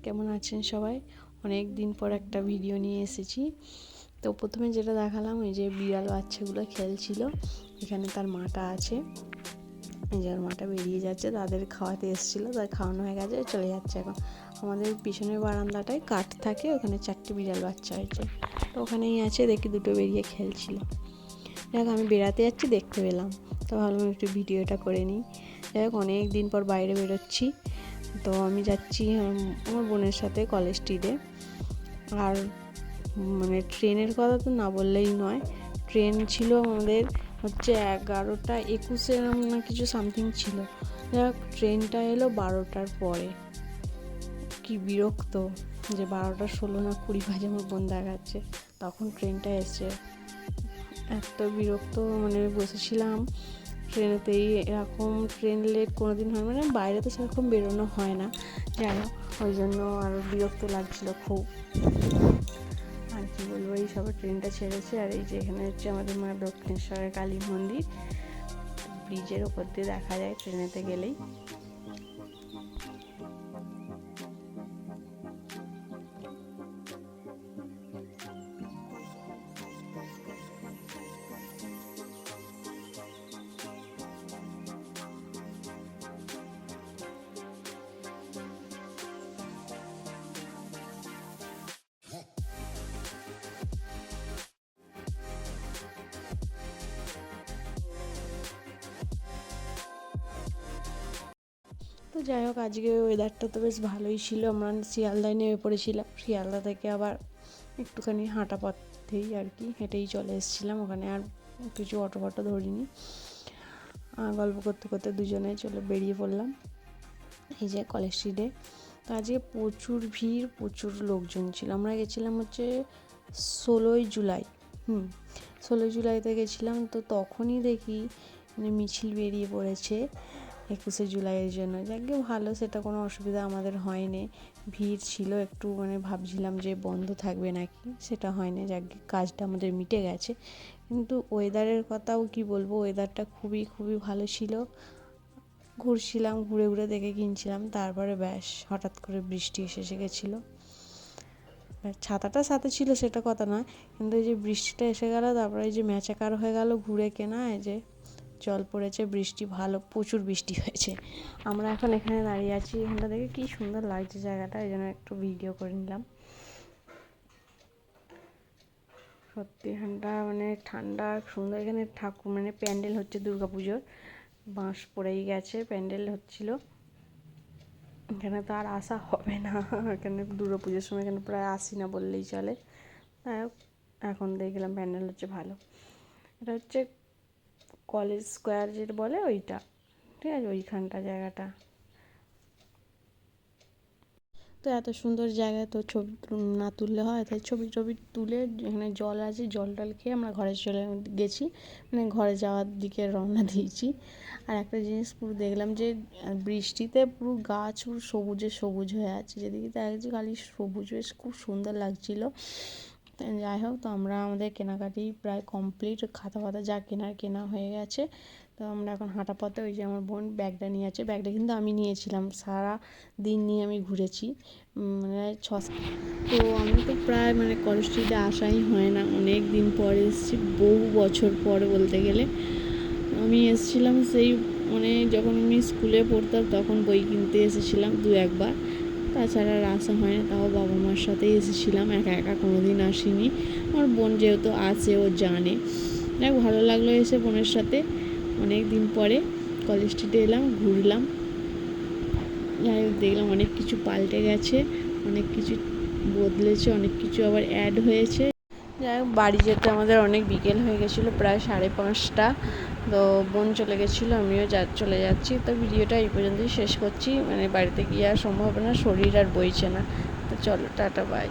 কেমন আছেন সবাই? অনেক দিন পর একটা ভিডিও নিয়ে এসেছি। তো প্রথমে যেটা দেখালাম, ওই যে বিড়াল বাচ্চাগুলো খেলছিল, এখানে তার মাটা আছে, এই যে মাটা বেরিয়ে যাচ্ছে, তাদের খাওয়াতে এসেছিলো, তাদের খাওয়ানো হয়ে গেছে, চলে যাচ্ছে। এখন আমাদের পিছনের বারান্দাটায় কাঠ থাকে, ওখানে 4টে বিড়াল বাচ্চা হয়েছে, তো ওখানেই আছে, দেখি দুটো বেরিয়ে খেলছিল। দেখ, আমি বেড়াতে যাচ্ছি, দেখতে পেলাম, তো ভাবলাম একটু ভিডিওটা করে নিই। দেখ, অনেক দিন পর বাইরে বেরোচ্ছি, তো আমি যাচ্ছি আমার বোনের সাথে কলেজ স্ট্রিটে। আর মানে ট্রেনের কথা তো না বললেই নয়, ট্রেন ছিল আমাদের হচ্ছে 11টা 21 না কিছু সামথিং ছিল। যাক, ট্রেনটা এলো 12টার পরে। কি বিরক্ত যে 12টা 16 না 20 বাজে আমার বোন দেখাচ্ছে, তখন ট্রেনটা এসছে। এত বিরক্ত, মানে বসেছিলাম ট্রেনেতেই, এরকম ট্রেন লেট কোনোদিন হয়, মানে বাইরে তো সেরকম বেরোনো হয় না, জানো, ওই জন্য আরও বিরক্ত লাগছিল খুব। আর কি বলবো, এই সব ট্রেনটা ছেড়েছে। আর এই যে এখানে হচ্ছে আমাদের মা দক্ষিণেশ্বরের কালী মন্দির, ব্রিজের ওপর দিয়ে দেখা যায় ট্রেনেতে গেলেই। তো যাই হোক, আজকে ওয়েদারটা তো বেশ ভালোই ছিল। আমরা শিয়ালদায় নেমে পড়েছিলাম, শিয়ালদা থেকে আবার একটুখানি হাঁটা পথেই আর কি হেঁটেই চলে এসেছিলাম, ওখানে আর কিছু অটো ফটো ধরিনি। গল্প করতে করতে দুজনে চলে বেরিয়ে পড়লাম এই যে কলেজ স্ট্রিটে। তো আজকে প্রচুর ভিড়, প্রচুর লোকজন ছিল। আমরা গেছিলাম হচ্ছে 16ই জুলাই, 16ই জুলাইতে গেছিলাম। তো তখনই দেখি মানে মিছিল বেরিয়ে পড়েছে 21শে জুলাইয়ের জন্য। যাকে ভালো, সেটা কোনো অসুবিধা আমাদের হয়নি। ভিড় ছিল একটু, মানে ভাবছিলাম যে বন্ধ থাকবে নাকি, সেটা হয়নি, যাকে কাজটা আমাদের মিটে গেছে। কিন্তু ওয়েদারের কথাও কি বলবো, ওয়েদারটা খুবই খুবই ভালো ছিল। ঘুরছিলাম, ঘুরে ঘুরে দেখে কিনছিলাম, তারপরে ব্যাস হঠাৎ করে বৃষ্টি এসে গেছিলো। ছাতাটা সাথে ছিল সেটা কথা নয়, কিন্তু এই যে বৃষ্টিটা এসে গেল, তারপরে এই যে ম্যাচাকার হয়ে গেল ঘুরে কেনা, এই যে জল পড়েছে, বৃষ্টি ভালো, প্রচুর বৃষ্টি হয়েছে। আমরা এখন এখানে দাঁড়িয়ে আছি, এখানটা দেখে কি সুন্দর লাগছে জায়গাটা, এই জন্য একটু ভিডিও করে নিলাম। সত্যি এখানটা মানে ঠান্ডা, সুন্দর। এখানে ঠাকুর মানে প্যান্ডেল হচ্ছে দুর্গাপুজোর, বাঁশ পড়েই গেছে, প্যান্ডেল হচ্ছিল। এখানে তো আর আসা হবে না, এখানে দুর্গাপুজোর সময় এখানে প্রায় আসি না বললেই চলে। এখন দেখলাম প্যান্ডেল হচ্ছে ভালো। এটা হচ্ছে কলেজ স্কোয়ার যেটা বলে ওইটা, ঠিক আছে, ওইখানটা জায়গাটা। তো এত সুন্দর জায়গায় তো ছবি না তুললে হয়, তাই ছবি টবি তুলে এখানে জল আছে, জল টল খেয়ে আমরা ঘরে চলে গেছি, মানে ঘরে যাওয়ার দিকে রওনা দিয়েছি। আর একটা জিনিস পুরো দেখলাম যে বৃষ্টিতে পুরো গাছ পুরো সবুজে সবুজ হয়ে আছে, যেদিকে দেখা যাচ্ছে খালি সবুজ, বেশ খুব সুন্দর লাগছিলো। যাই হোক, তো আমরা আমাদের কেনাকাটি প্রায় কমপ্লিট, খাতা ফাতা যা কেনা হয়ে গেছে। তো আমরা এখন হাঁটা পথে, ওই যে আমার বোন ব্যাগটা নিয়ে আছে, ব্যাগটা কিন্তু আমি নিয়েছিলাম, সারা দিন নিয়ে আমি ঘুরেছি, মানে তো আমি তো প্রায় মানে কলেজ স্ট্রিটে আসাই হয় না, অনেক দিন পরে এসেছি, বহু বছর পরে বলতে গেলে। আমি এসেছিলাম সেই মানে যখন আমি স্কুলে পড়তাম, তখন বই কিনতে এসেছিলাম 2-1 বার, তাছাড়া আর আসা হয় না। তাও বাবা মার সাথেই এসেছিলাম, একা একা কোনো দিন আসিনি। আমার বোন যেহেতু আছে, ও জানে। দেখ, ভালো লাগলো এসে বোনের সাথে, অনেক দিন পরে কলেজ স্ট্রিটে এলাম, ঘুরলাম। যাই হোক, দেখলাম অনেক কিছু পাল্টে গেছে, অনেক কিছু বদলেছে, অনেক কিছু আবার অ্যাড হয়েছে। যাই হোক, বাড়ি যেতে আমাদের অনেক বিকেল হয়ে গেছিলো, প্রায় 5:30। তো বোন চলে গেছিলো, আমিও চলে যাচ্ছি। তো ভিডিওটা এই পর্যন্তই শেষ করছি, মানে বাড়িতে গিয়ে আর সম্ভব না, শরীর আর বইছে না। তো চলো, টাটা, বাই।